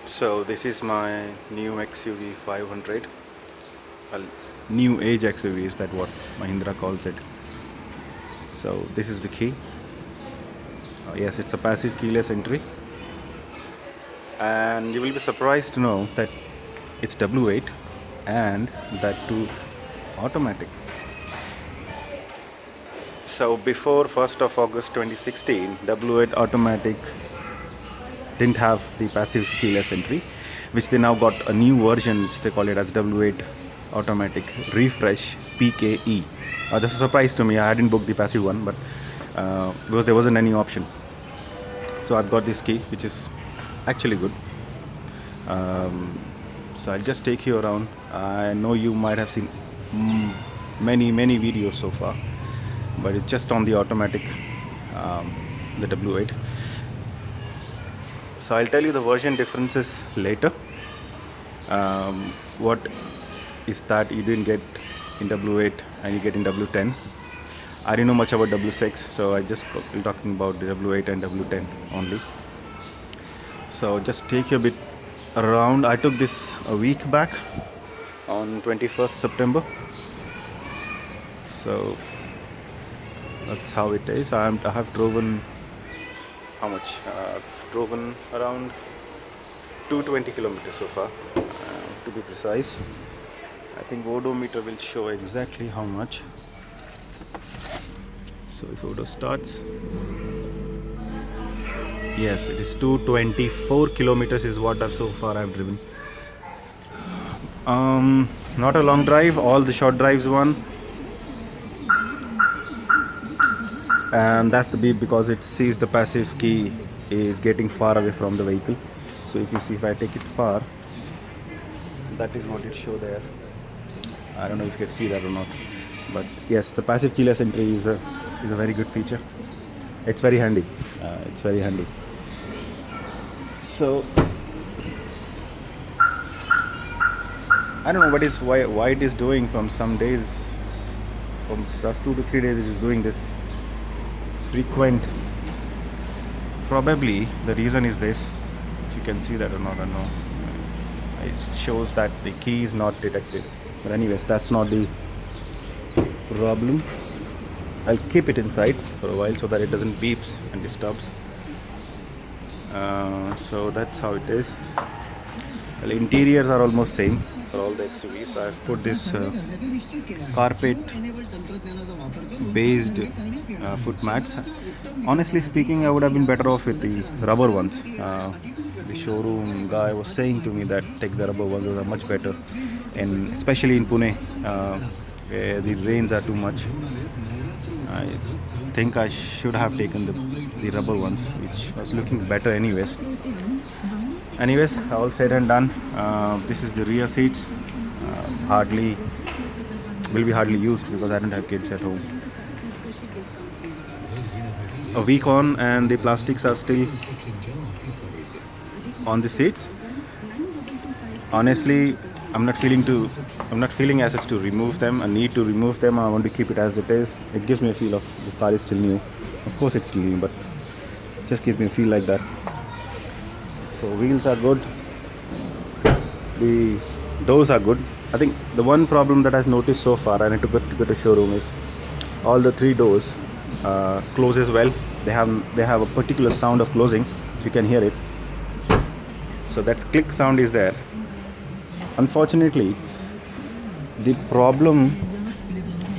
So this is my new XUV500, a new age XUV is that what Mahindra calls it. So this is the key. Yes, it's a passive keyless entry, and you will be surprised to know that it's W8 and that too automatic. So before 1st of August 2016, W8 automatic didn't have the passive keyless entry, which they now got a new version which they call it as W8 automatic refresh PKE. This is a surprise to me. I hadn't booked the passive one, but because there wasn't any option, so I've got this key, which is actually good. So I'll just take you around. I know you might have seen many videos so far, but it's just on the automatic, the W8. So I'll tell you the version differences later. What is that you didn't get in W8 and you get in W10. I didn't know much about W6, so I just talking about the W8 and W10 only. So just take you a bit around. I took this a week back on 21st September. So that's how it is. I have driven, how much? I've driven around 220 kilometers so far, to be precise. I think odometer will show exactly how much. So if Odo starts, yes, it is 224 kilometers is what so far I've driven. Not a long drive, all the short drives one. And that's the beep because it sees the passive key is getting far away from the vehicle. So if you see, if I take it far, that is what it show there. I don't know if you can see that or not, but yes, the passive keyless entry is a very good feature. It's very handy. It's very handy. So I don't know why it is doing from some days, from just 2 to 3 days it is doing this frequent. Probably the reason is this. If you can see that or not, I don't know. It shows that the key is not detected. But anyways, that's not the problem. I'll keep it inside for a while so that it doesn't beeps and disturbs. So that's how it is. Well, interiors are almost same for all the XUVs. So I've put this carpet based foot mats. Honestly speaking, I would have been better off with the rubber ones. The showroom guy was saying to me that take the rubber ones, those are much better, and especially in Pune where the rains are too much. I think I should have taken the rubber ones, which was looking better anyways. All said and done, this is the rear seats. Will be hardly used because I don't have kids at home. A week on and the plastics are still on the seats. Honestly, I'm not feeling as such to remove them. I need to remove them. I want to keep it as it is. It gives me a feel of the car is still new. Of course it's still new, but just gives me a feel like that. So wheels are good. The doors are good. I think the one problem that I've noticed so far, and I took it to the showroom, is all the 3 doors closes well. They have a particular sound of closing, if you can hear it. So that click sound is there. Unfortunately, the problem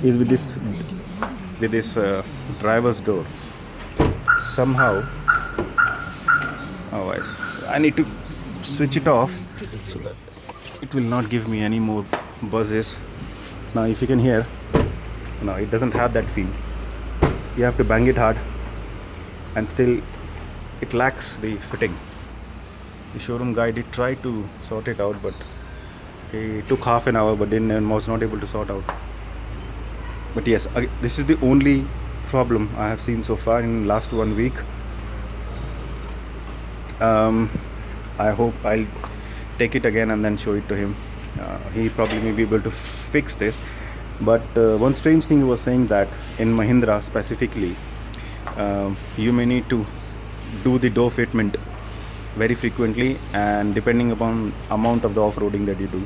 is with this driver's door. Somehow, I need to switch it off so that it will not give me any more buzzes. Now, if you can hear, no, it doesn't have that feel. You have to bang it hard, and still it lacks the fitting. The showroom guy did try to sort it out, but he took half an hour, but was not able to sort out. But yes, this is the only problem I have seen so far in last 1 week. I hope I'll take it again and then show it to him. He probably may be able to fix this. But one strange thing he was saying that in Mahindra specifically, you may need to do the door fitment very frequently, and depending upon amount of the off-roading that you do.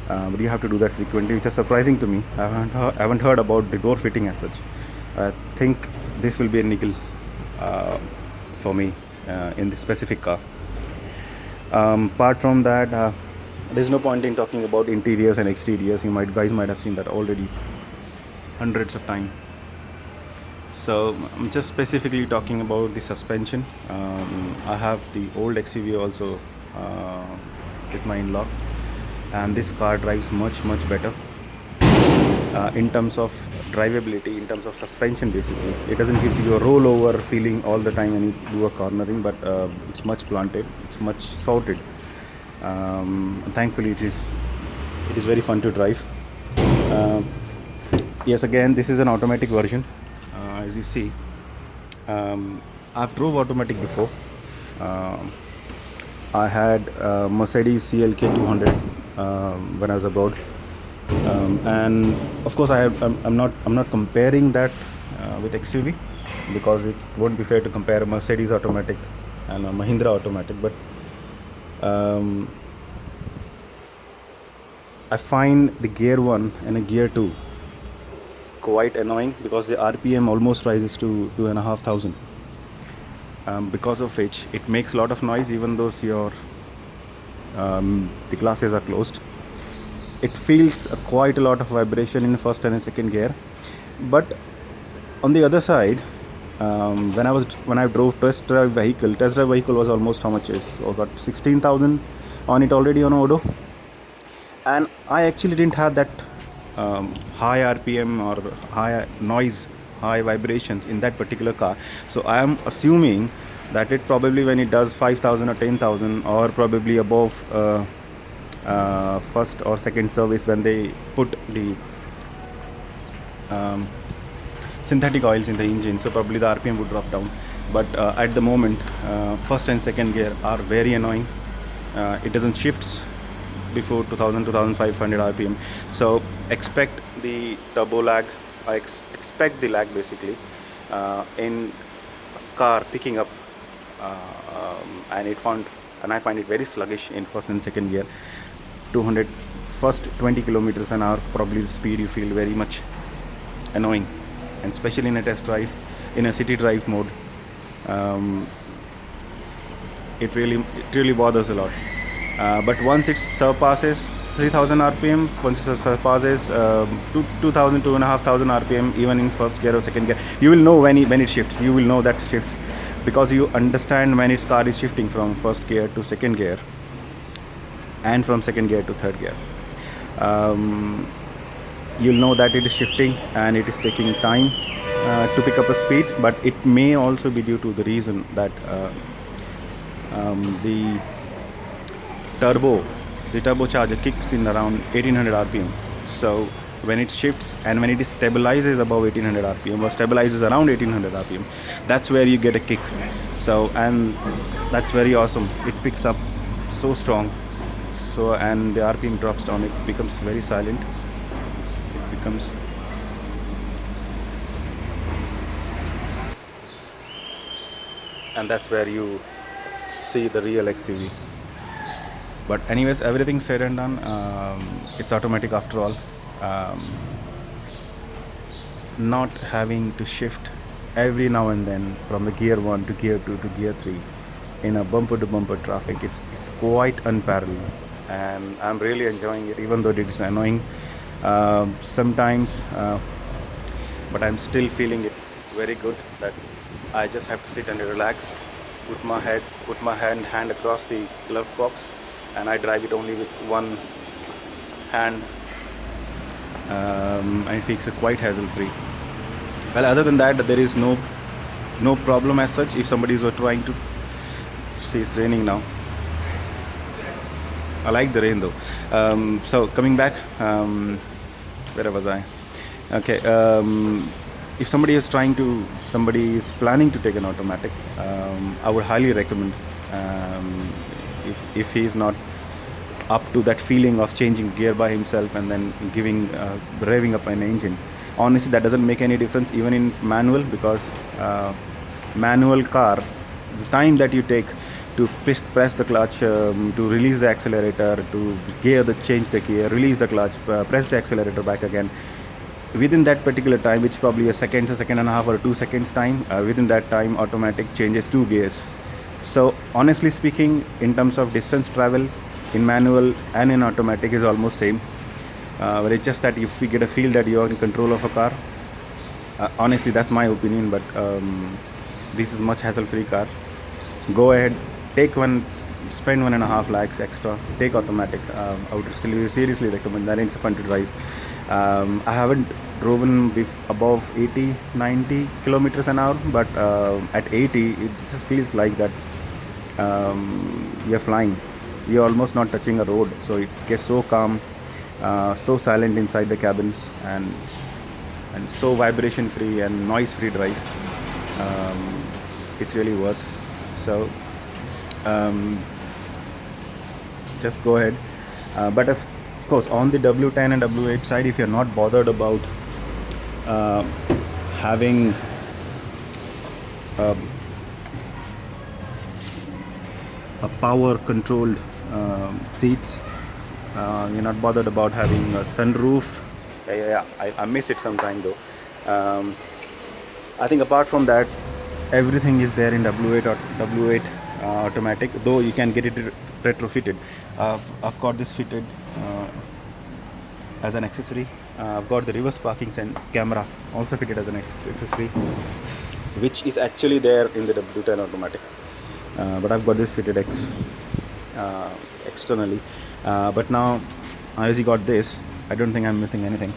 But you have to do that frequently, which is surprising to me. I haven't heard about the door fitting as such. I think this will be a nickel for me in this specific car. Apart from that, there's no point in talking about interiors and exteriors. Guys might have seen that already hundreds of times. So I'm just specifically talking about the suspension. I have the old XUV also with my in-law, and this car drives much better in terms of drivability, in terms of suspension. Basically, it doesn't give you a rollover feeling all the time when you do a cornering, but it's much planted, it's much sorted. Thankfully, it is very fun to drive. Yes, again, this is an automatic version. As you see, I've drove automatic before. I had Mercedes CLK 200 when I was abroad, and of course I'm not comparing that with XUV, because it won't be fair to compare a Mercedes automatic and a Mahindra automatic. But I find the gear 1 and a gear 2 quite annoying, because the RPM almost rises to 2,500, because of which it makes a lot of noise even though the glasses are closed. It feels quite a lot of vibration in first and second gear. But on the other side, when I drove test drive vehicle was almost how much is? I got 16,000 on it already on Odo, and I actually didn't have that high RPM or high noise, high vibrations in that particular car. So I am assuming that it probably, when it does 5,000 or 10,000, or probably above first or second service, when they put the synthetic oils in the engine, so probably the RPM would drop down. But at the moment, first and second gear are very annoying. It doesn't shift before 2,500 RPM. So expect the turbo lag. I expect the lag basically in a car picking up, and I find it very sluggish in first and second gear. 200 first 20 kilometers an hour, probably the speed you feel very much annoying, and especially in a test drive, in a city drive mode, it really bothers a lot. But once it surpasses 3,000 RPM, once it surpasses 2,000, 2,500 RPM, even in first gear or second gear, you will know when it shifts. You will know that shifts, because you understand when its car is shifting from first gear to second gear, and from second gear to third gear. You'll know that it is shifting and it is taking time to pick up a speed, but it may also be due to the reason that the turbocharger kicks in around 1800 RPM. So when it shifts and when it stabilizes above 1800 RPM or stabilizes around 1800 RPM, that's where you get a kick. So, and that's very awesome. It picks up so strong. So, and the RPM drops down, it becomes very silent. It becomes and that's where you see the real XUV. But anyways, everything said and done, it's automatic after all. Not having to shift every now and then from the gear 1 to gear 2 to gear 3 in a bumper to bumper traffic, it's quite unparalleled, and I'm really enjoying it, even though it is annoying sometimes, but I'm still feeling it very good, that I just have to sit and relax, put my hand across the glove box, and I drive it only with one hand, and it makes it quite hassle free. Well, other than that, there is no problem as such. If somebody is trying to see, it's raining now. I like the rain though. So coming back, where was I? Okay. If somebody is planning to take an automatic, I would highly recommend, if he is not up to that feeling of changing gear by himself and then revving up an engine. Honestly, that doesn't make any difference even in manual, because manual car, the time that you take to press the clutch, to release the accelerator, to change the gear, release the clutch, press the accelerator back again. Within that particular time, which probably a second and a half or 2 seconds time, within that time automatic changes 2 gears. So honestly speaking, in terms of distance travel, in manual and in automatic is almost same. But it's just that if we get a feel that you are in control of a car, honestly that's my opinion, but this is much hassle-free car. Go ahead, spend 1.5 lakhs extra, take automatic. I would seriously recommend that. It's fun to drive. I haven't driven above 80-90 kilometers an hour, but at 80 it just feels like that you're flying. You're almost not touching a road, so it gets so calm, so silent inside the cabin, and so vibration free and noise free drive. It's really worth. So just go ahead. But of course, on the W10 and W8 side, if you're not bothered about having a power controlled seats, you're not bothered about having a sunroof. I miss it sometime though. I think apart from that, everything is there in W8 automatic, though you can get it retrofitted. I've got this fitted as an accessory. I've got the reverse parking camera also fitted as an accessory, which is actually there in the W10 automatic, but I've got this fitted externally. But now, as you got this, I don't think I'm missing anything.